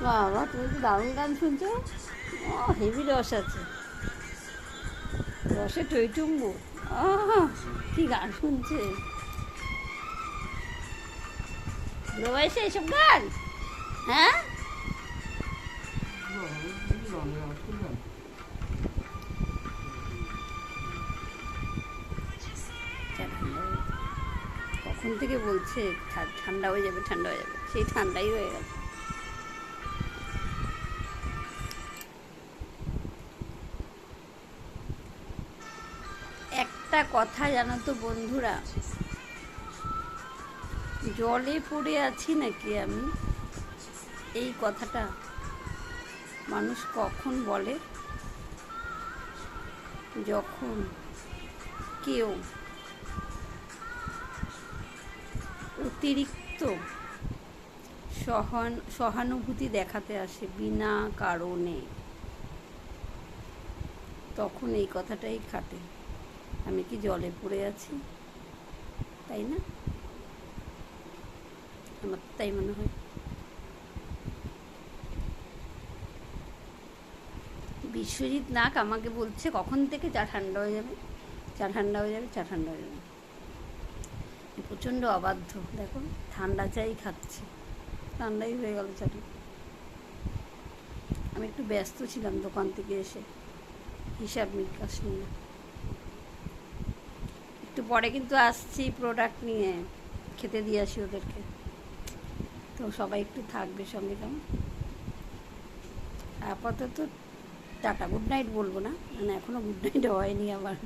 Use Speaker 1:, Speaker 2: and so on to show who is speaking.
Speaker 1: বাবা, তুমি তো দারুণ গান শুনছো। ও, হেভি রস আছে, রসে টইটুম্বু। আহ, কি গান শুনছে বুড়ো বয়সে এসব গান। হ্যাঁ, কখন থেকে বলছে ঠান্ডা হয়ে যাবে, ঠান্ডা হয়ে যাবে, সেই ঠান্ডাই হয়ে গেল। একটা কথা জানো তো বন্ধুরা, জলে পড়ে আছি নাকি আমি, এই কথাটা মানুষ কখন বলে? যখন কেউ অতিরিক্ত সহানুভূতি দেখাতে আসে বিনা কারণে, তখন এই কথাটাই খাটে। আমি কি জলে পড়ে আছি, তাই না? আমার তাই মনে হয়। বিশ্বজিৎ নাগ আমাকে বলছে কখন থেকে চা ঠান্ডা হয়ে যাবে, চা ঠান্ডা হয়ে যাবে, চা ঠান্ডা হয়ে যাবে। প্রচণ্ড অবাধ্য, দেখো ঠান্ডা চাই খাচ্ছে, ঠান্ডাই হয়ে গেল চাটা। আমি একটু ব্যস্ত ছিলাম দোকান থেকে এসে, হিসাব নিকাশ নিয়ে। একটু পরে কিন্তু আসছি প্রোডাক্ট নিয়ে, খেতে দিয়ে আসি ওদেরকে, তো সবাই একটু থাকবে সঙ্গে। কেমন আপাতত টাটা, গুড নাইট বলবো না, মানে এখনও গুড নাইট হয়নি আমার।